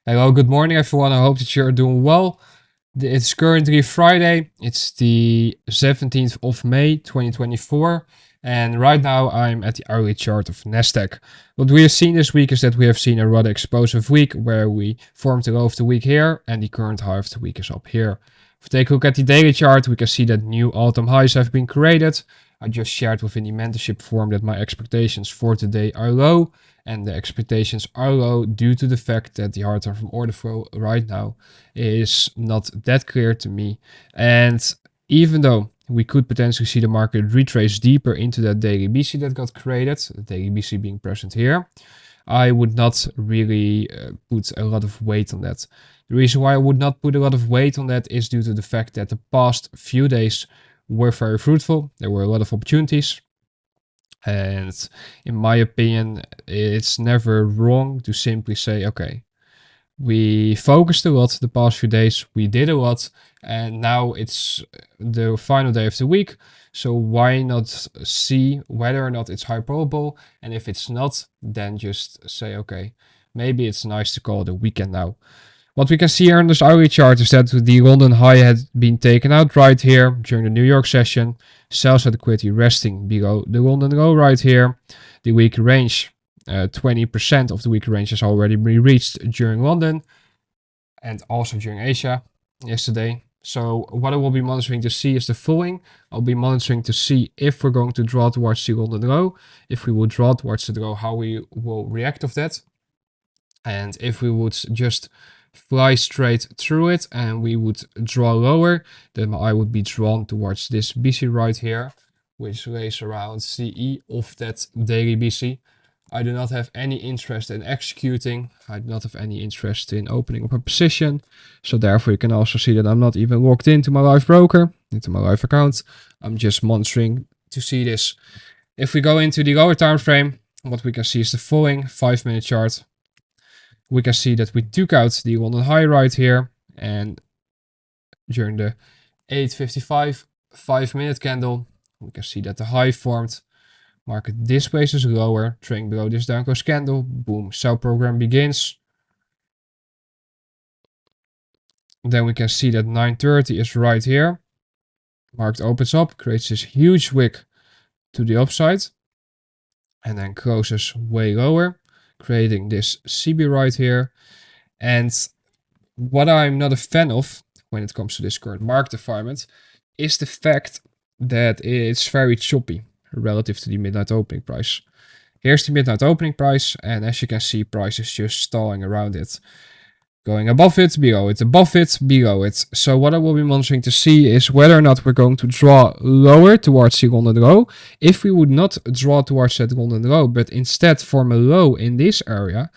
Hello, good morning, everyone. I hope that you're doing well. It's currently Friday. It's the 17th of May, 2024. And right now, I'm at the hourly chart of Nasdaq. What we have seen this week is that we have seen a rather explosive week where we formed the low of the week here, and the current high of the week is up here. If we take a look at the daily chart, we can see that new all-time highs have been created. I just shared within the mentorship forum that my expectations for today are low, and the expectations are low due to the fact that the hard time from order flow right now is not that clear to me. And even though we could potentially see the market retrace deeper into that daily BC that got created, the daily BC being present here, I would not really put a lot of weight on that. The reason why I would not put a lot of weight on that is due to the fact that the past few days were very fruitful. There were a lot of opportunities. And in my opinion, it's never wrong to simply say, okay, we focused a lot the past few days, we did a lot, and now it's the final day of the week. So why not see whether or not it's high probable? And if it's not, then just say, okay, maybe it's nice to call it a weekend now. What we can see here on this hourly chart is that the London high had been taken out right here during the New York session. Sales had equity resting below the London low right here. The weekly range, 20% of the weekly range has already been reached during London and also during Asia yesterday. So what I will be monitoring to see is the following. I'll be monitoring to see if we're going to draw towards the London low. If we will draw towards the low, how we will react of that. And if we would just fly straight through it and we would draw lower, then I would be drawn towards this BC right here, which lays around CE of that daily BC. I do not have any interest in executing. I do not have any interest in opening up a position. So therefore you can also see that I'm not even logged into my live broker, into my live account. I'm just monitoring to see this. If we go into the lower time frame, what we can see is the following 5-minute chart. We can see that we took out the London high right here, and during the 8:55 5-minute candle, we can see that the high formed. Market displays is lower, trading below this down close candle. Boom, sell program begins. Then we can see that 9:30 is right here. Market opens up, creates this huge wick to the upside, and then closes way lower, creating this CB right here. And what I'm not a fan of when it comes to this current market environment is the fact that it's very choppy relative to the midnight opening price. Here's the midnight opening price, and as you can see, price is just stalling around it. Going above it, below it, above it, below it. So what I will be monitoring to see is whether or not we're going to draw lower towards the London low. If we would not draw towards that London low, but instead form a low in this area,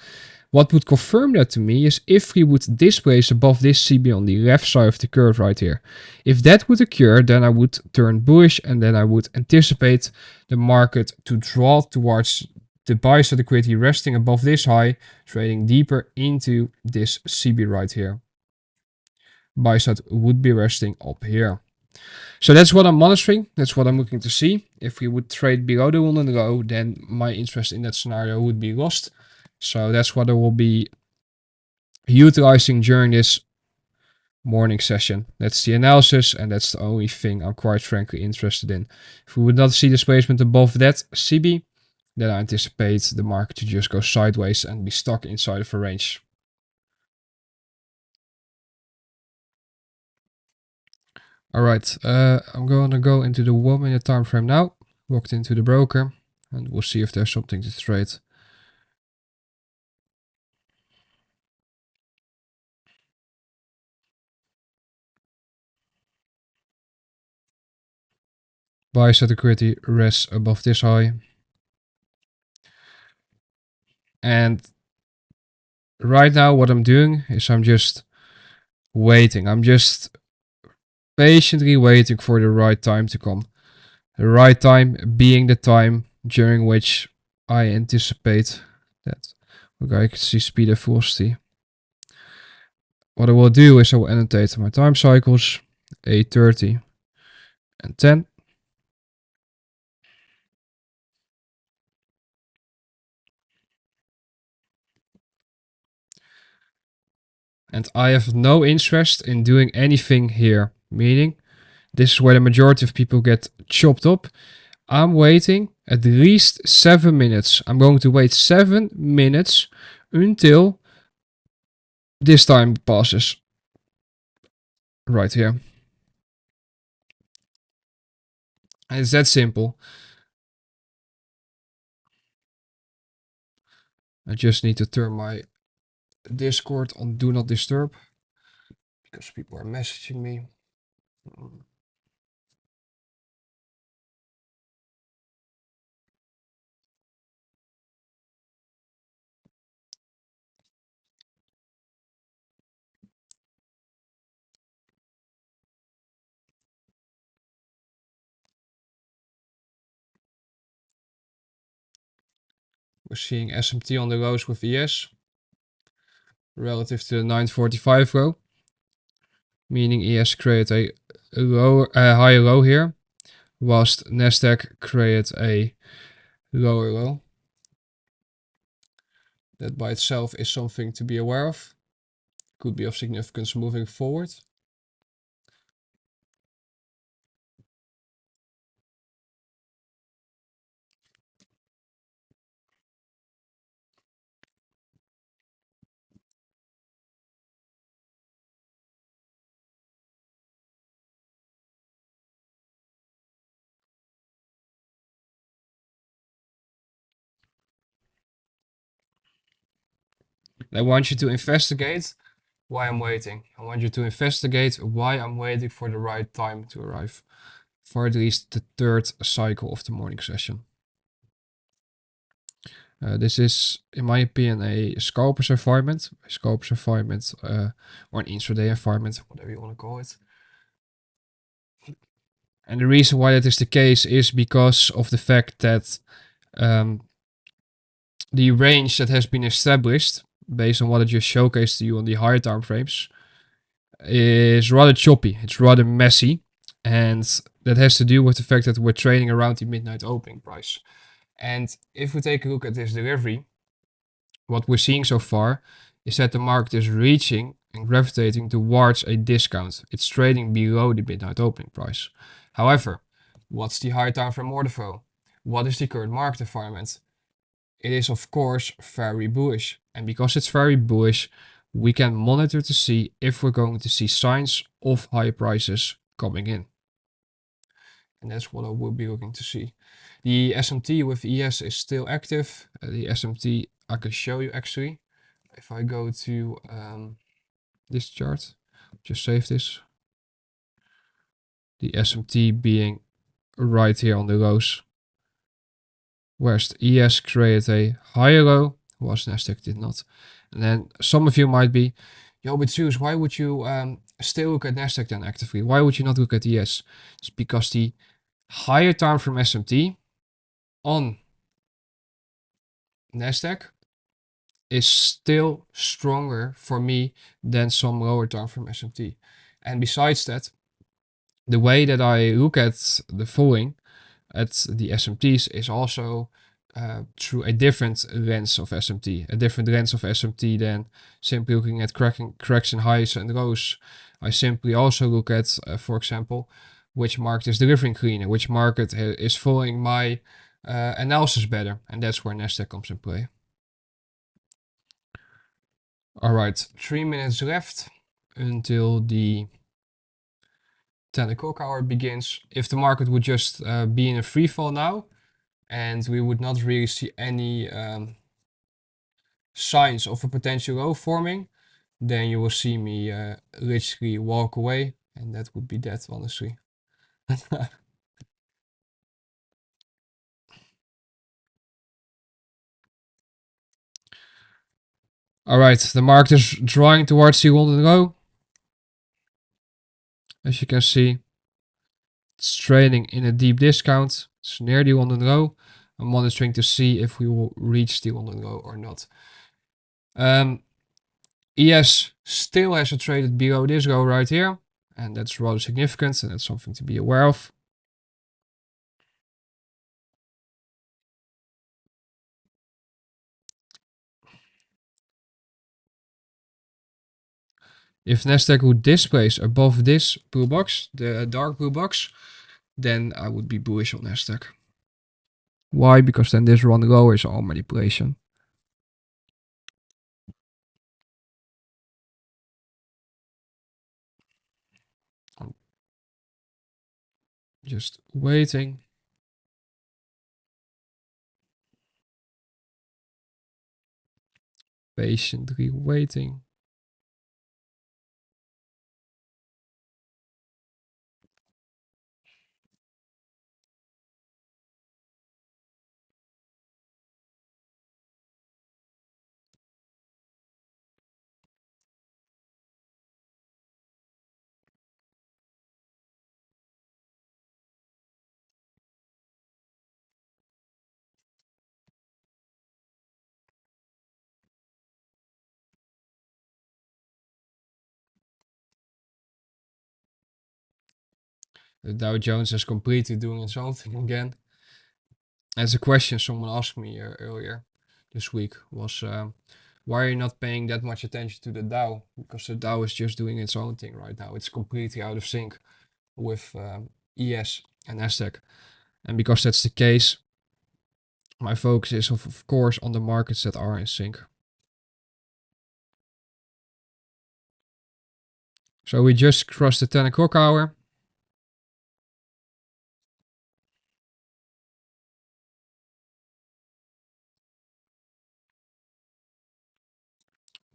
what would confirm that to me is if we would displace above this CB on the left side of the curve right here. If that would occur, then I would turn bullish and then I would anticipate the market to draw towards the buy side liquidity resting above this high, trading deeper into this CB right here. Buy side would be resting up here. So that's what I'm monitoring. That's what I'm looking to see. If we would trade below the London low, then my interest in that scenario would be lost. So that's what I will be utilizing during this morning session. That's the analysis, and that's the only thing I'm quite frankly interested in. If we would not see displacement above that CB, then I anticipate the market to just go sideways and be stuck inside of a range. All right, I'm going to go into the 1-minute time frame now, logged into the broker, and we'll see if there's something to trade. Buy side liquidity rests above this high. And right now what I'm doing is I'm just waiting. I'm just patiently waiting for the right time to come. The right time being the time during which I anticipate that. Okay, I can see speed and velocity. What I will do is I will annotate my time cycles, 8:30 and 10. and I have no interest in doing anything here. Meaning, this is where the majority of people get chopped up. I'm waiting at least 7 minutes. I'm going to wait 7 minutes until this time passes. Right here. And it's that simple. I just need to turn my Discord on Do Not Disturb because people are messaging me. We're seeing SMT on the lows with ES relative to the 945 row, meaning ES created a higher low here, whilst Nasdaq created a lower low. That by itself is something to be aware of. Could be of significance moving forward. I want you to investigate why I'm waiting. I want you to investigate why I'm waiting for the right time to arrive. For at least the third cycle of the morning session. This is, in my opinion, a scalper's environment. A scalper's environment, or an intraday environment, whatever you want to call it. And the reason why that is the case is because of the fact that the range that has been established, based on what I just showcased to you on the higher time frames, is rather choppy. It's rather messy. And that has to do with the fact that we're trading around the midnight opening price. And if we take a look at this delivery, what we're seeing so far is that the market is reaching and gravitating towards a discount. It's trading below the midnight opening price. However, what's the higher time frame order flow? What is the current market environment? It is of course very bullish. And because it's very bullish, we can monitor to see if we're going to see signs of high prices coming in. And that's what I will be looking to see. The SMT with ES is still active. The SMT I can show you actually. If I go to this chart, just save this. The SMT being right here on the lows. Whereas the ES created a higher low, whilst Nasdaq did not. And then some of you might be, yo, but Zeus, why would you still look at Nasdaq then actively? Why would you not look at ES? It's because the higher time from SMT on Nasdaq is still stronger for me than some lower time from SMT. And besides that, the way that I look at the falling at the SMTs is also through a different lens of SMT, a different lens of SMT than simply looking at correction highs and lows. I simply also look at, for example, which market is delivering cleaner, which market is following my analysis better, and that's where Nasdaq comes in play. All right, 3 minutes left until the 10 o'clock hour begins. If the market would just be in a free fall now, and we would not really see any signs of a potential low forming, then you will see me literally walk away, and that would be that, honestly. All right, the market is drawing towards the London low. As you can see, it's trading in a deep discount. It's near the London low. I'm monitoring to see if we will reach the London low or not. ES still has a traded below this low right here, and that's rather significant, and that's something to be aware of. If Nasdaq would displace above this blue box, the dark blue box, then I would be bullish on Nasdaq. Why? Because then this run lower is all manipulation. I'm just waiting. Patiently waiting. The Dow Jones is completely doing its own thing again. As a question someone asked me earlier this week was, why are you not paying that much attention to the Dow? Because the Dow is just doing its own thing right now. It's completely out of sync with ES and Nasdaq. And because that's the case, my focus is of course on the markets that are in sync. So we just crossed the 10 o'clock hour.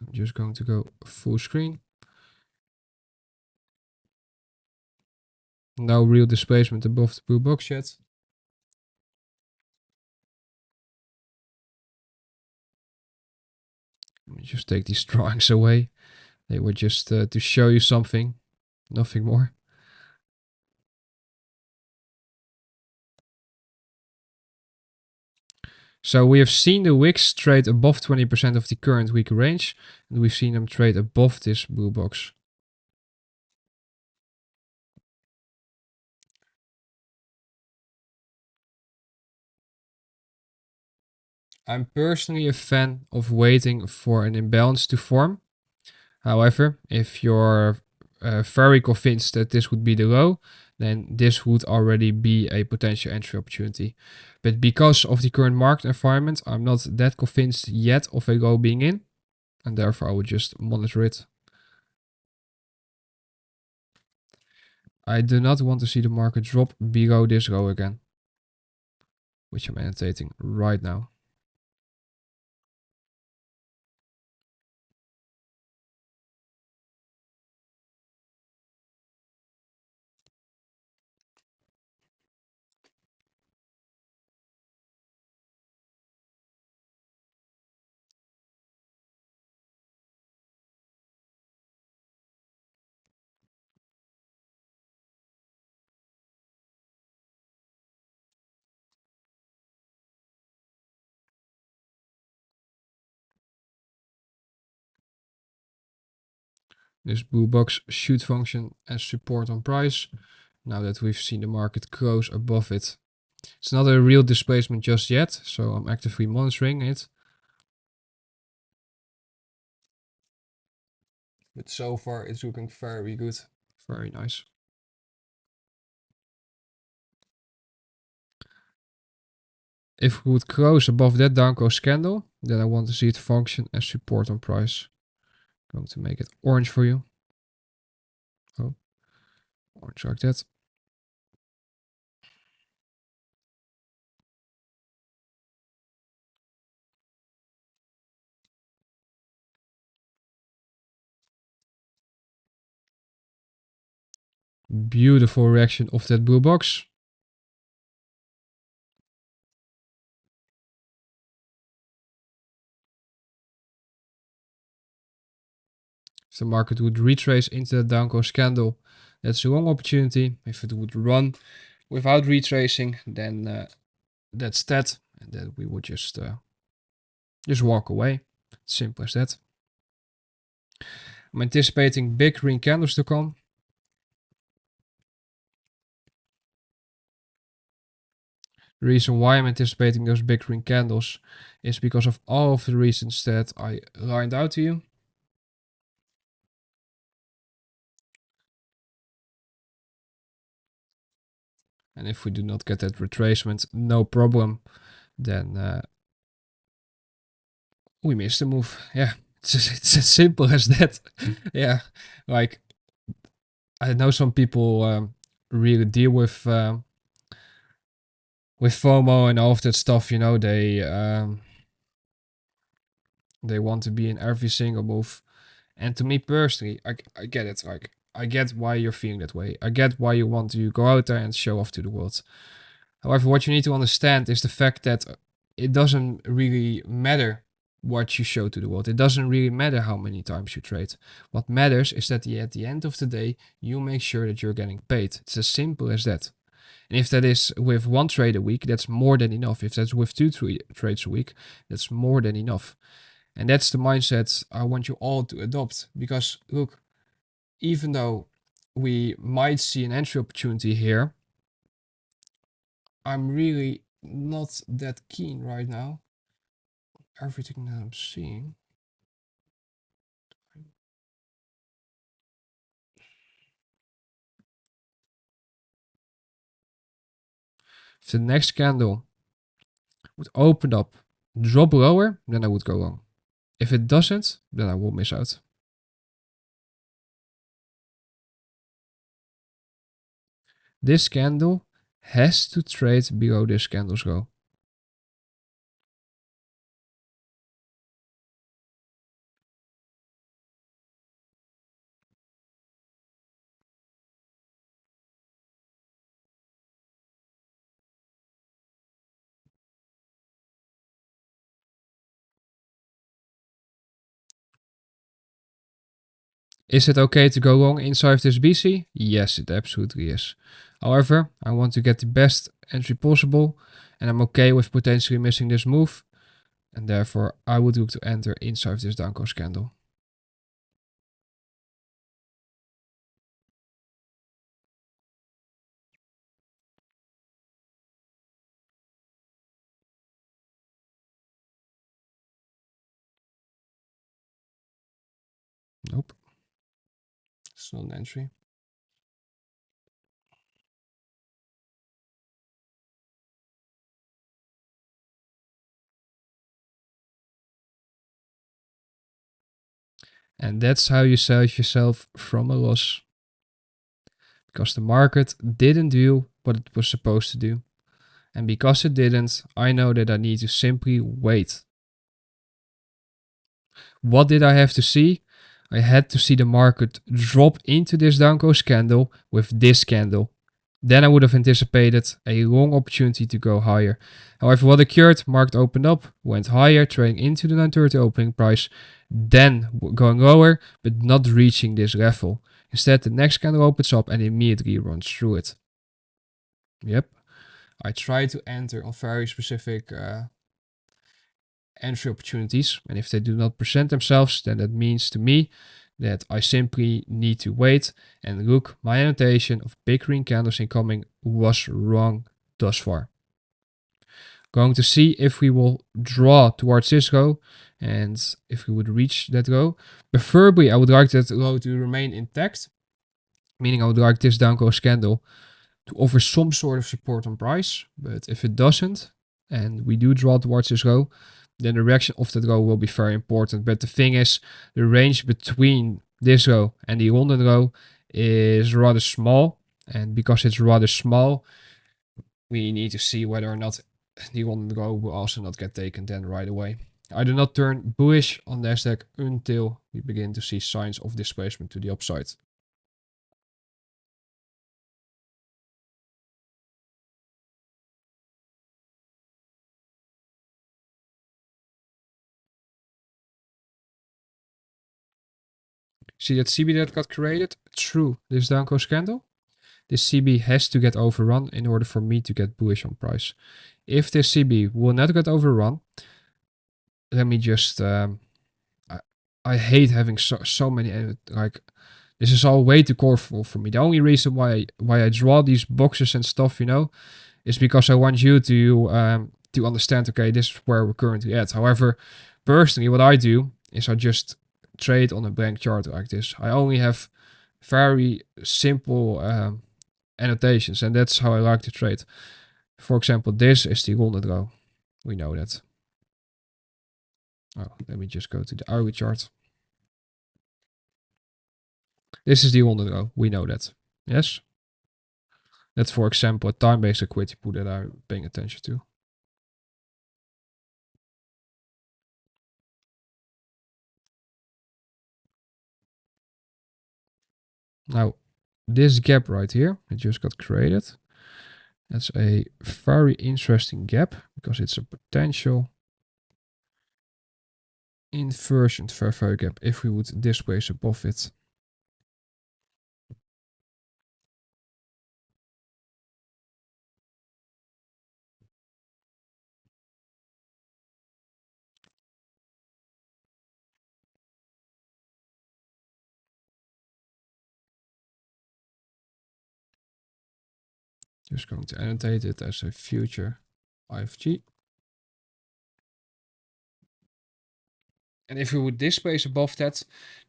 I'm just going to go full screen. No real displacement above the blue box yet. Let me just take these drawings away. They were just to show you something, nothing more. So we have seen the wicks trade above 20% of the current week range, and we've seen them trade above this blue box. I'm personally a fan of waiting for an imbalance to form. However, if you're very convinced that this would be the low, then this would already be a potential entry opportunity. But because of the current market environment, I'm not that convinced yet of a low being in, and therefore I would just monitor it. I do not want to see the market drop below this low again, which I'm annotating right now. This blue box should function as support on price, now that we've seen the market close above it. It's not a real displacement just yet, so I'm actively monitoring it. But so far it's looking very good, very nice. If we would close above that down close candle, then I want to see it function as support on price. I'm going to make it orange for you. Oh, orange like that. Beautiful reaction of that blue box. If the market would retrace into the down close candle, that's a long opportunity. If it would run without retracing, then that's that, and then we would just walk away. Simple as that. I'm anticipating big green candles to come. The reason why I'm anticipating those big green candles is because of all of the reasons that I lined out to you. And if we do not get that retracement, no problem. Then we miss the move. Yeah, it's as simple as that. Yeah, like I know some people really deal with FOMO and all of that stuff. You know, they want to be in every single move. And to me personally, I get it. Like I get why you're feeling that way. I get why you want to go out there and show off to the world. However, what you need to understand is the fact that it doesn't really matter what you show to the world. It doesn't really matter how many times you trade. What matters is that at the end of the day, you make sure that you're getting paid. It's as simple as that. And if that is with one trade a week, that's more than enough. If that's with two trades a week, that's more than enough. And that's the mindset I want you all to adopt. Because look, even though we might see an entry opportunity here, I'm really not that keen right now. Everything that I'm seeing. If the next candle would open up, drop lower, then I would go long. If it doesn't, then I will miss out. This candle has to trade below this candle's low. Is it okay to go long inside this BC? Yes, it absolutely is. However, I want to get the best entry possible, and I'm okay with potentially missing this move, and therefore I would look to enter inside this downcast candle. Nope, it's not an entry. And that's how you save yourself from a loss. Because the market didn't do what it was supposed to do. And because it didn't, I know that I need to simply wait. What did I have to see? I had to see the market drop into this downcast candle with this candle. Then I would have anticipated a long opportunity to go higher. However, what occurred? Market opened up, went higher, trading into the 930 opening price, then going lower, but not reaching this level. Instead, the next candle opens up and immediately runs through it. Yep. I try to enter on very specific entry opportunities, and if they do not present themselves, then that means to me that I simply need to wait. And look, my annotation of big green candles incoming was wrong thus far. Going to see if we will draw towards this low and if we would reach that low. Preferably, I would like that low to remain intact, meaning I would like this downcast candle to offer some sort of support on price. But if it doesn't, and we do draw towards this low, then the reaction of that low will be very important. But the thing is, the range between this low and the London low is rather small. And because it's rather small, we need to see whether or not the London low will also not get taken then right away. I do not turn bullish on Nasdaq until we begin to see signs of displacement to the upside. See that CB that got created through this downcast candle? This CB has to get overrun in order for me to get bullish on price. If this CB will not get overrun, let me just... I hate having so many... like, this is all way too colorful for me. The only reason why I draw these boxes and stuff, you know, is because I want you to understand, okay, this is where we're currently at. However, personally, what I do is I just trade on a blank chart like this. I only have very simple annotations, and that's how I like to trade. For example, this is the 100 row. We know that. Oh, let me just go to the hourly chart. This is the 100 row. We know that. Yes? That's, for example, a time-based equity pool that I'm paying attention to. Now, this gap right here, it just got created. That's a very interesting gap because it's a potential inversion fair value gap if we would displace above it. Just going to annotate it as a future IFG. And if we would displace above that,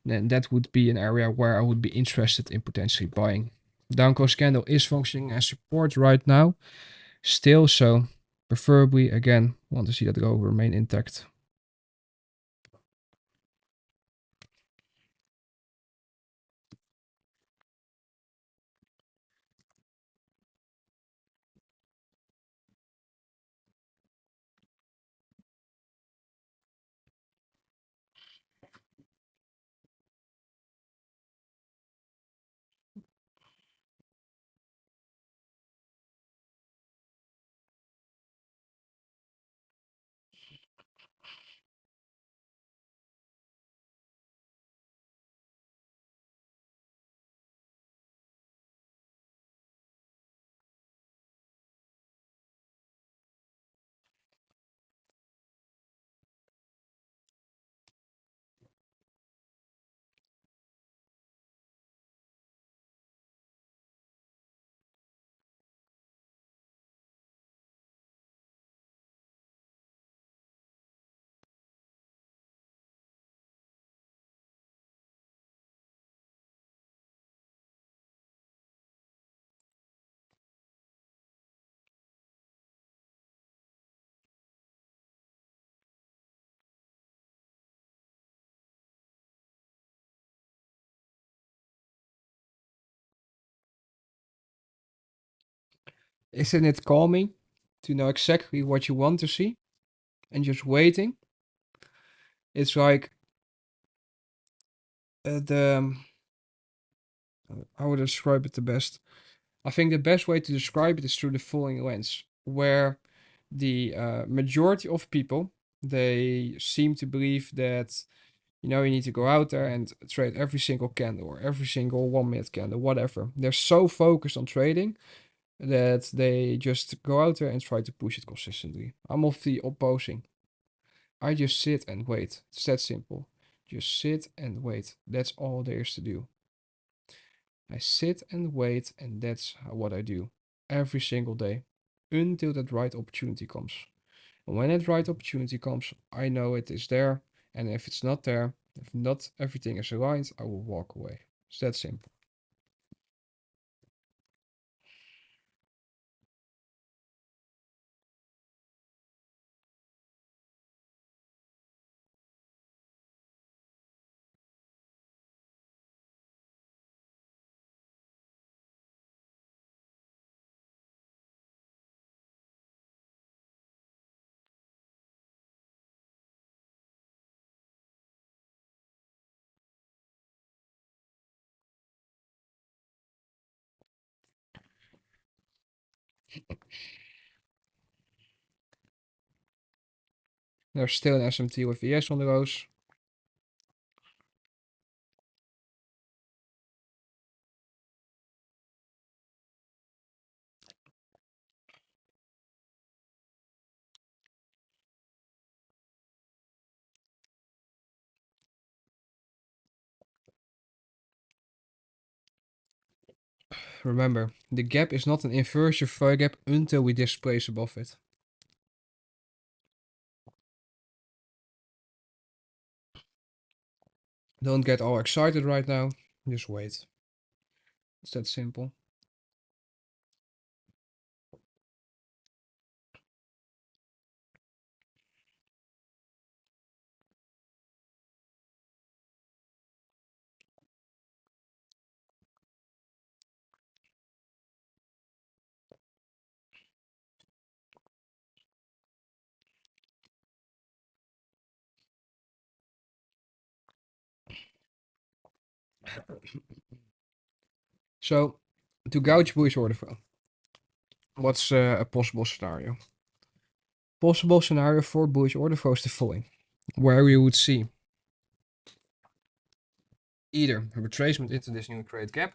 then that would be an area where I would be interested in potentially buying. Down close candle is functioning as support right now, still, so preferably, again, want to see that go remain intact. Isn't it calming to know exactly what you want to see and just waiting? It's like how would I describe it the best? I think the best way to describe it is through the following lens, where the majority of people, they seem to believe that, you need to go out there and trade every single candle or every single 1 minute candle, whatever. They're so focused on trading that they just go out there and try to push it consistently. I'm of the opposing. I just sit and wait. It's that simple. Just sit and wait. That's all there is to do. I sit and wait, and that's what I do every single day until that right opportunity comes. And when that right opportunity comes, I know it is there. And if it's not there, if not everything is aligned, I will walk away. It's that simple. There's still an SMT with ES on the rows. Remember, the gap is not an inversion fire gap until we displace above it. Don't get all excited right now. Just wait. It's that simple. So, to gouge bullish order flow, what's a possible scenario? Possible scenario for bullish order flow is the following, where we would see either a retracement into this new created gap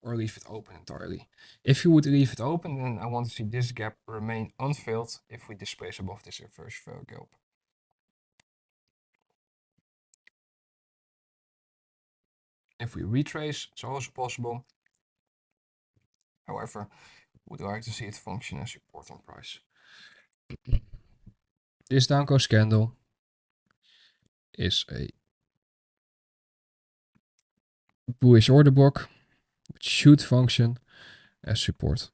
or leave it open entirely. If you would leave it open, then I want to see this gap remain unfilled if we displace above this reverse flow gap. If we retrace, it's also possible. However, would like to see it function as support on price. This down close candle is a bullish order block, which should function as support.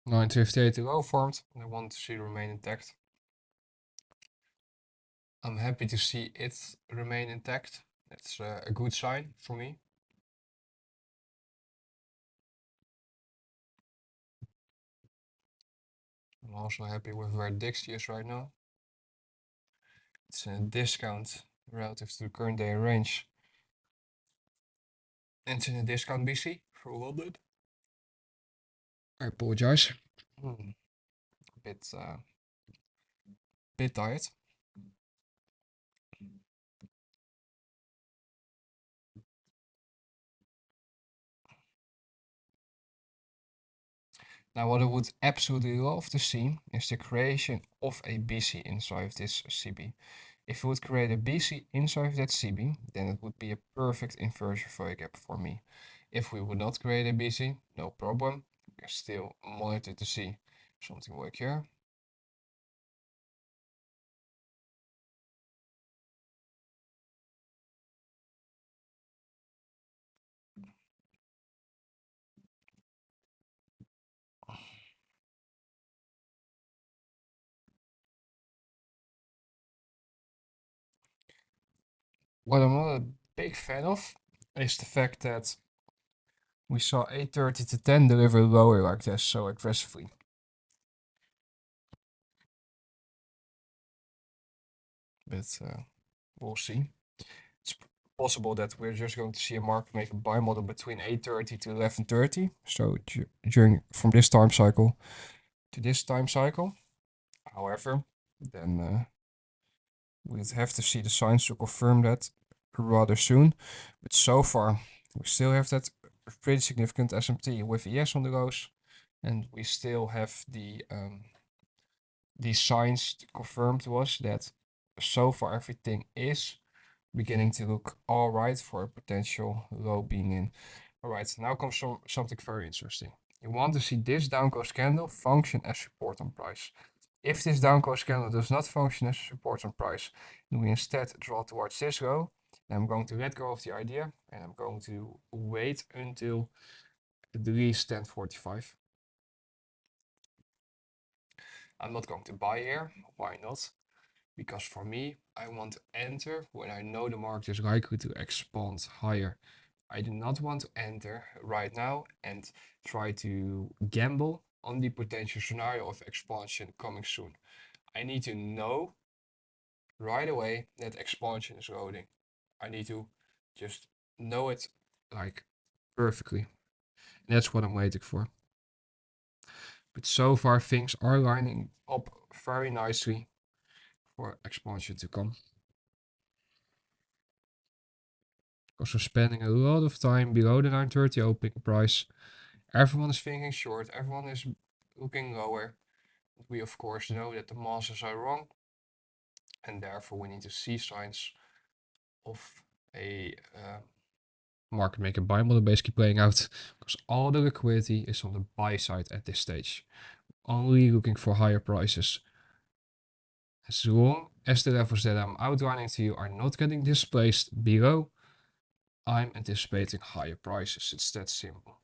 $9.58 low formed, and I want to see it remain intact. I'm happy to see it remain intact. That's a good sign for me. I'm also happy with where Dixie is right now. It's in a discount relative to the current day range. And it's in a discount BC for London. I apologize. Bit tired. Now what I would absolutely love to see is the creation of a BC inside this CB. If we would create a BC inside that CB, then it would be a perfect inversion value gap for me. If we would not create a BC, no problem. We can still monitor to see something work here. What I'm not a big fan of is the fact that we saw 830 to 10 deliver lower like this so aggressively. But we'll see. It's possible that we're just going to see a market make a buy model between 830 to 1130. So during from this time cycle to this time cycle. However, then we'd have to see the signs to confirm that rather soon. But so far, we still have that pretty significant SMT with ES on the lows, and we still have the signs to confirm to us that so far everything is beginning to look all right for a potential low being in. All right, now comes something very interesting. You want to see this down close candle function as support on price. If this down close candle does not function as support on price, then we instead draw towards this low. And I'm going to let go of the idea and I'm going to wait until at least 10:45. I'm not going to buy here. Why not? Because for me, I want to enter when I know the market is likely to expand higher. I do not want to enter right now and try to gamble on the potential scenario of expansion coming soon. I need to know right away that expansion is loading. I need to just know it like perfectly. And that's what I'm waiting for. But so far things are lining up very nicely for expansion to come. Because we're spending a lot of time below the 930 opening price. Everyone is thinking short, everyone is looking lower. We of course know that the masses are wrong, and therefore we need to see signs of a market maker buy model basically playing out, because all the liquidity is on the buy side at this stage, only looking for higher prices. As long as the levels that I'm outlining to you are not getting displaced below, I'm anticipating higher prices. It's that simple.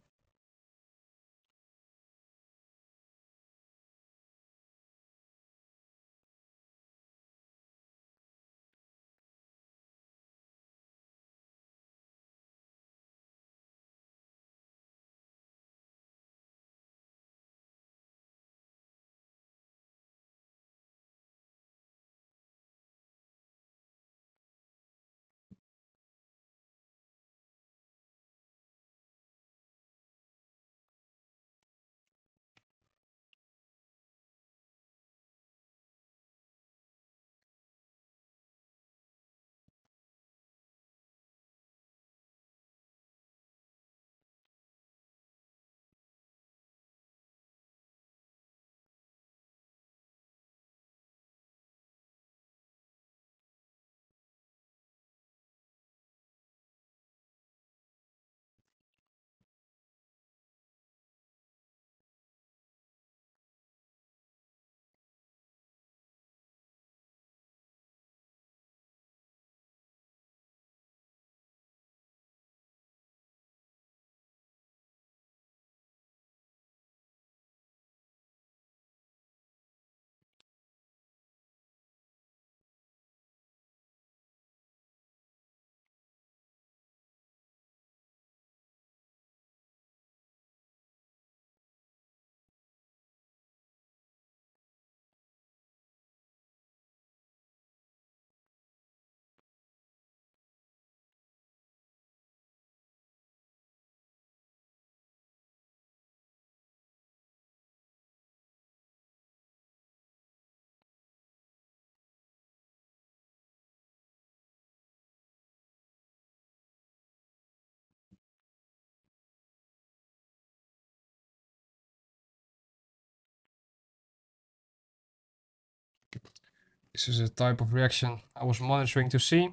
This is a type of reaction I was monitoring to see.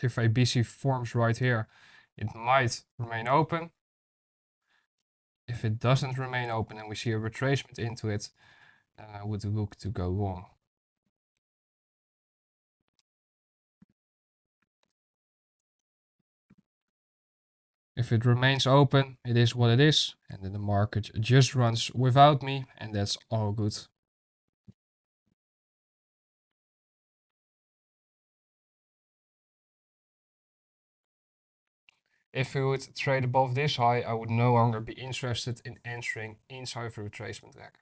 If a BC forms right here, it might remain open. If it doesn't remain open and we see a retracement into it, then I would look to go long. If it remains open, it is what it is, and then the market just runs without me, and that's all good. If we would trade above this high, I would no longer be interested in entering inside the retracement leg.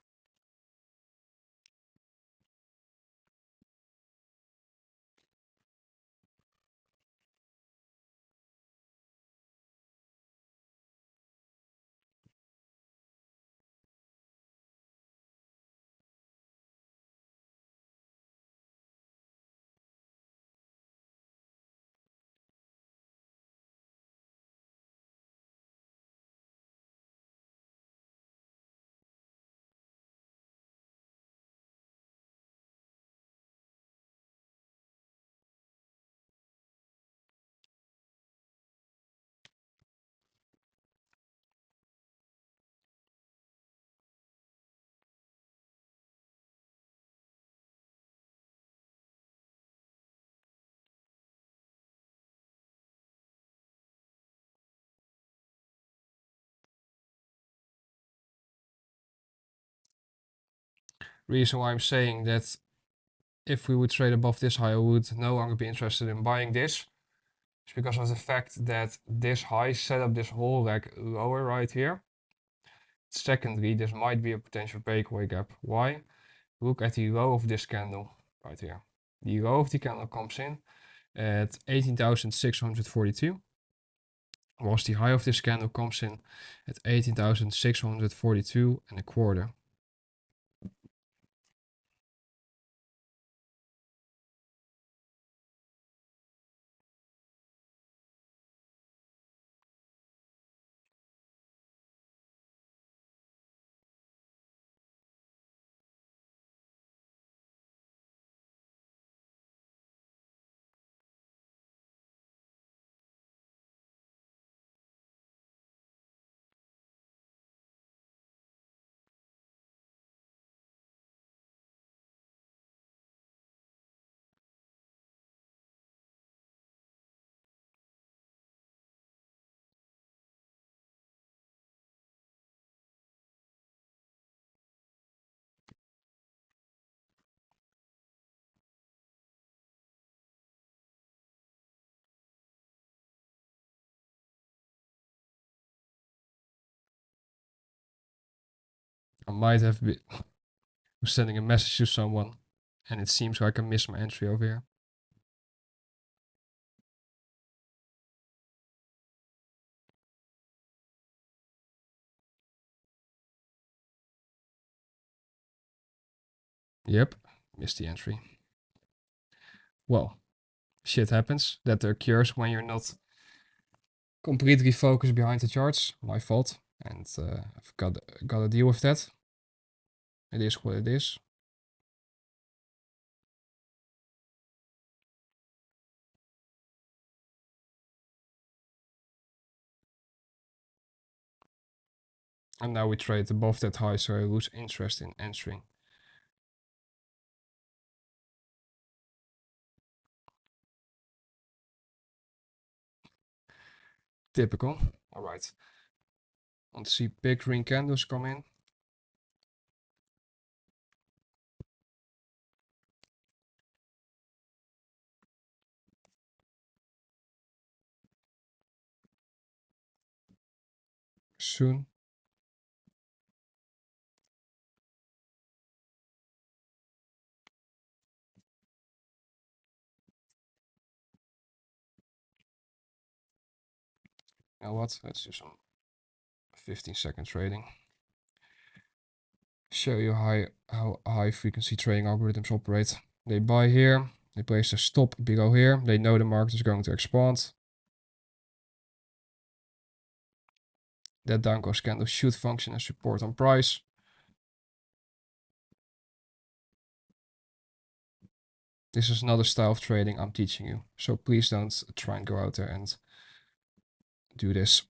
Reason why I'm saying that if we would trade above this high, I would no longer be interested in buying this. It's because of the fact that this high set up this whole leg lower right here. Secondly, this might be a potential breakaway gap. Why? Look at the low of this candle right here. The low of the candle comes in at 18,642. Whilst the high of this candle comes in at 18,642 and a quarter. I might have been sending a message to someone and it seems like I missed my entry over here. Yep, missed the entry. Well, shit happens. That occurs when you're not completely focused behind the charts. My fault. And I've got to deal with that. It is what it is. And now we trade above that high, so I lose interest in entering. Typical. All right. Want to see big green candles come in. Soon. Now what? Let's do some 15-second trading. Show you how high frequency trading algorithms operate. They buy here, they place a stop below here, they know the market is going to expand. That downcross candle should function as support on price. This is not a style of trading I'm teaching you. So please don't try and go out there and do this.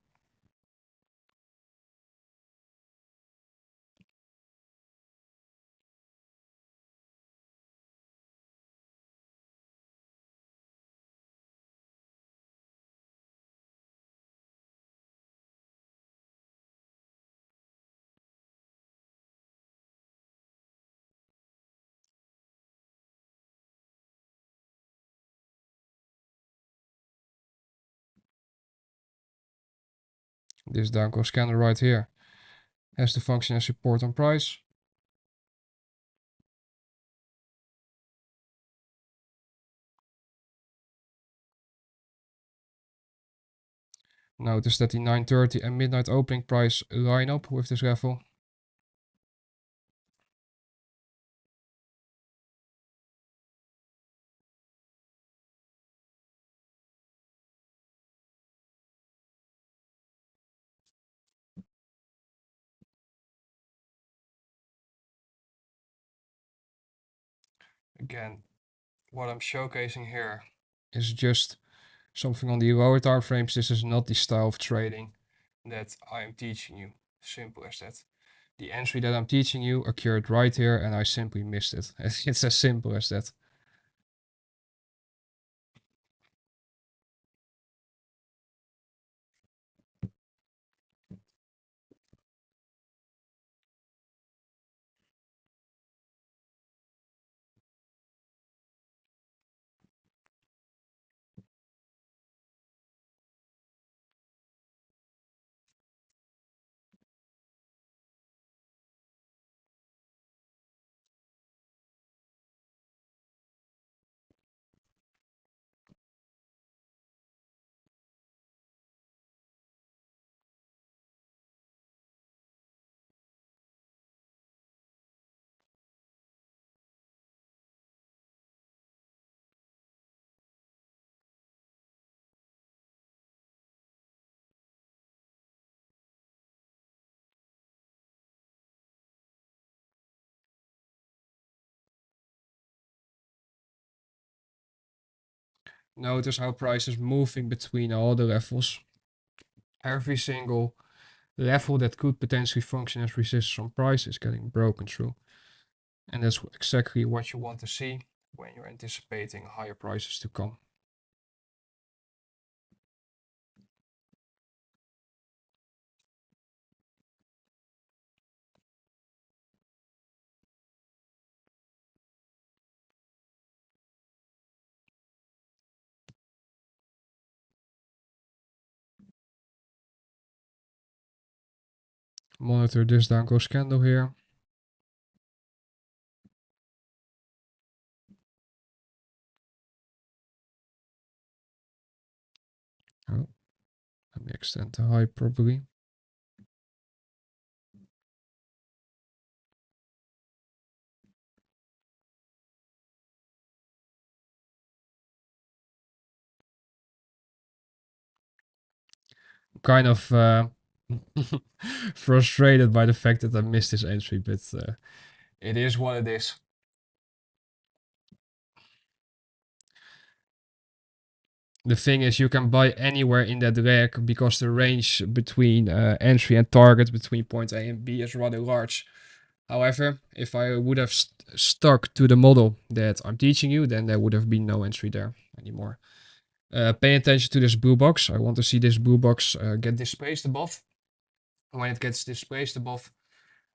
This downward scanner right here has the function as support on price. Notice that the 9:30 and midnight opening price line up with this level. Again, what I'm showcasing here is just something on the lower time frames. This is not the style of trading that I'm teaching you. Simple as that. The entry that I'm teaching you occurred right here and I simply missed it. It's as simple as that. Notice how price is moving between all the levels. Every single level that could potentially function as resistance on price is getting broken through. And that's exactly what you want to see when you're anticipating higher prices to come. Monitor this downward candle here. Oh, let me extend the high probably. Kind of frustrated by the fact that I missed this entry, but it is what it is. The thing is, you can buy anywhere in that leg because the range between entry and target between point A and B is rather large. However, if I would have stuck to the model that I'm teaching you, then there would have been no entry there anymore. Pay attention to this blue box. I want to see this blue box get displaced above. When it gets displaced above,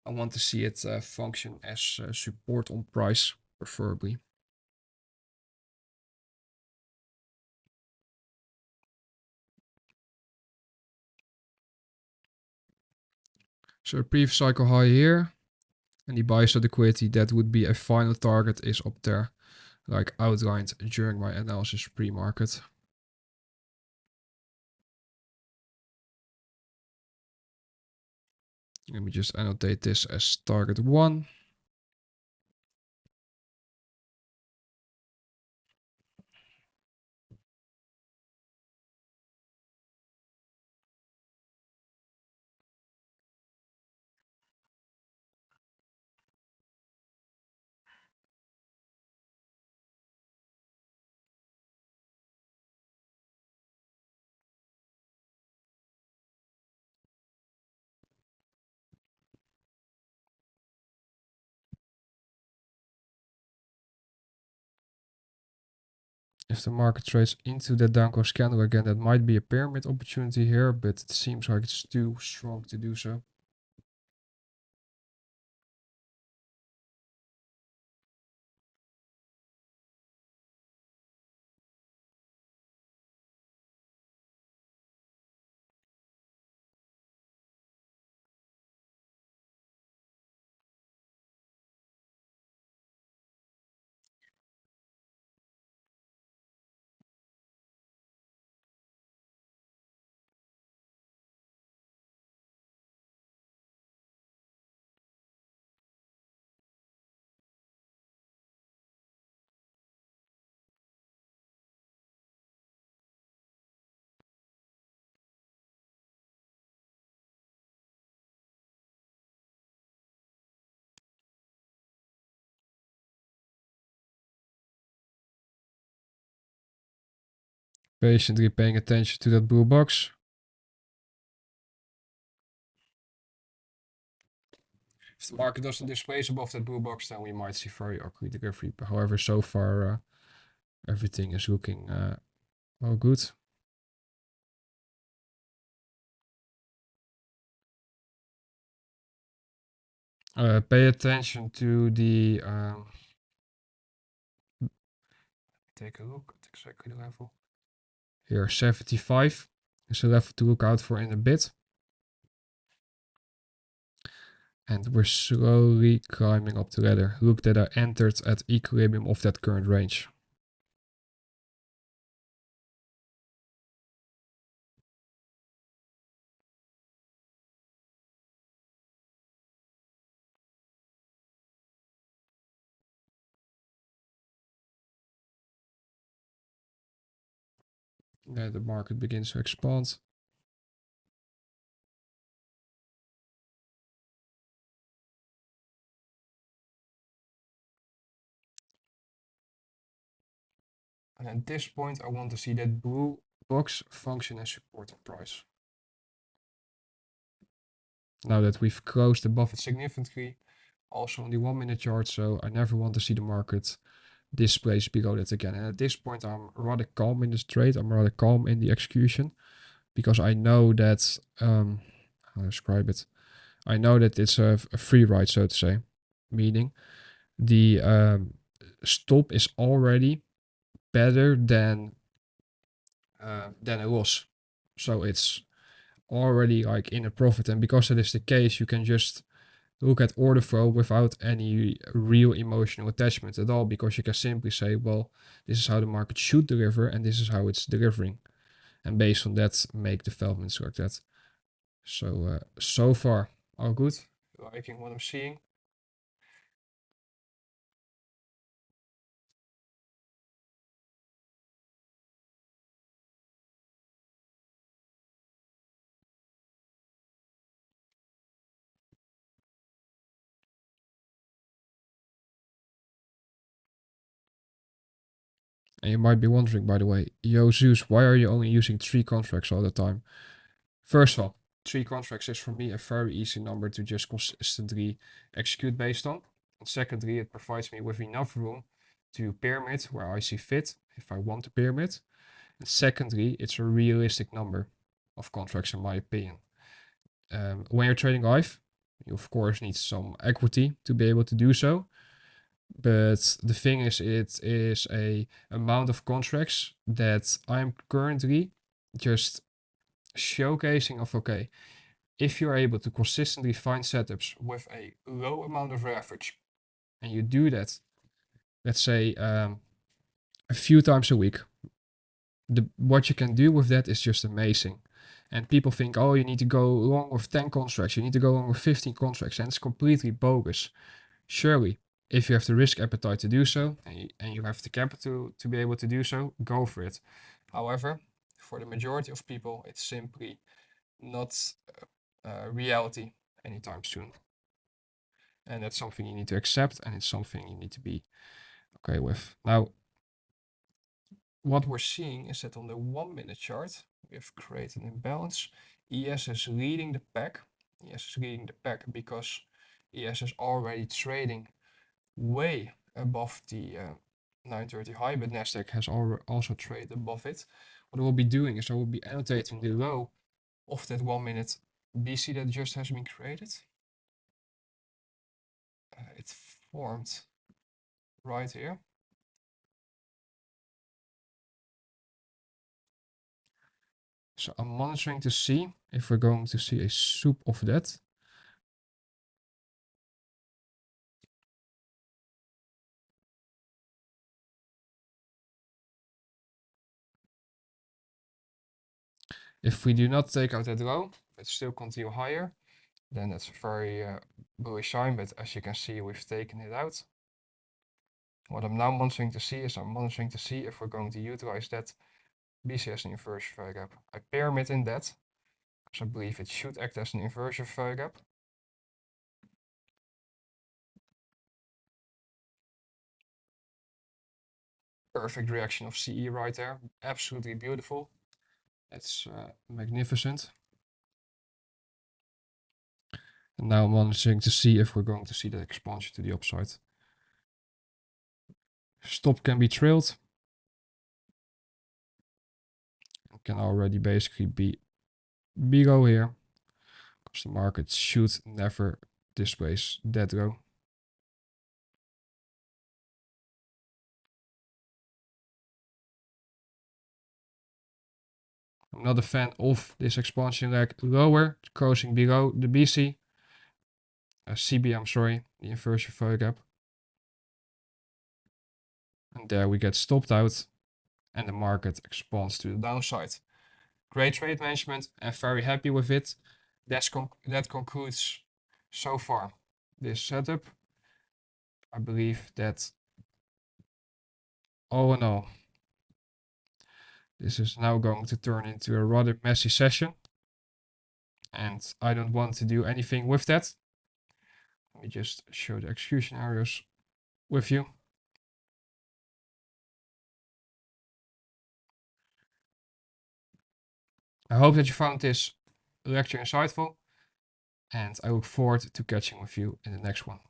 I want to see it function as support on price, preferably. So the previous cycle high here, and the buy side liquidity that would be a final target is up there, like outlined during my analysis pre-market. Let me just annotate this as target 1. If the market trades into that downward candle again, that might be a pyramid opportunity here, but it seems like it's too strong to do so. Patiently paying attention to that blue box. If the market doesn't displace above that blue box, then we might see very ugly delivery. However, so far everything is looking well good. Pay attention to the take a look at exactly the level. Here, 75 is a level to look out for in a bit. And we're slowly climbing up the ladder. Look that I entered at equilibrium of that current range. The market begins to expand. And at this point, I want to see that blue box function as supporting price. Now that we've closed above it significantly, also on the 1 minute chart, so I never want to see the market displace below that again. And at this point, I'm rather calm in this trade. I'm rather calm in the execution because I know that, how to describe it? I know that it's a free ride, so to say, meaning the stop is already better than a loss. So it's already like in a profit. And because that is the case, you can just look at order flow without any real emotional attachment at all, because you can simply say, well, this is how the market should deliver and this is how it's delivering. And based on that, make developments like that. So, so far, all good. Liking what I'm seeing. And you might be wondering, by the way, yo, Zeus, why are you only using 3 contracts all the time? First of all, 3 contracts is for me a very easy number to just consistently execute based on. And secondly, it provides me with enough room to pyramid where I see fit if I want to pyramid. And secondly, it's a realistic number of contracts in my opinion. When you're trading live, you of course need some equity to be able to do so. But the thing is, it is a amount of contracts that I'm currently just showcasing of, okay, if you're able to consistently find setups with a low amount of leverage, and you do that, let's say a few times a week, what you can do with that is just amazing. And people think, oh, you need to go long with 10 contracts, you need to go long with 15 contracts, and it's completely bogus. Surely, if you have the risk appetite to do so, and you have the capital to be able to do so, go for it. However, for the majority of people, it's simply not reality anytime soon. And that's something you need to accept, and it's something you need to be okay with. Now, what we're seeing is that on the 1 minute chart, we have created an imbalance. ES is leading the pack. ES is leading the pack because ES is already trading way above the 930 high, but Nasdaq has also traded above it. What I will be doing is I will be annotating the low of that 1 minute BC that just has been created. It formed right here. So I'm monitoring to see if we're going to see a soup of that. If we do not take out that low, but still continue higher, then that's a very bullish sign. But as you can see, we've taken it out. What I'm now monitoring to see is I'm monitoring to see if we're going to utilize that BC as an inversion value gap. I pyramid in that, because I believe it should act as an inversion value gap. Perfect reaction of CE right there. Absolutely beautiful. It's magnificent. And now I'm monitoring to see if we're going to see that expansion to the upside. Stop can be trailed. It can already basically be below here, because the market should never displace that low. I'm not a fan of this expansion leg lower, closing below the BC. CB, I'm sorry, the inversion value gap. And there we get stopped out and the market expands to the downside. Great trade management and very happy with it. That concludes so far this setup. I believe that all in all, this is now going to turn into a rather messy session. And I don't want to do anything with that. Let me just show the execution areas with you. I hope that you found this lecture insightful, and I look forward to catching with you in the next one.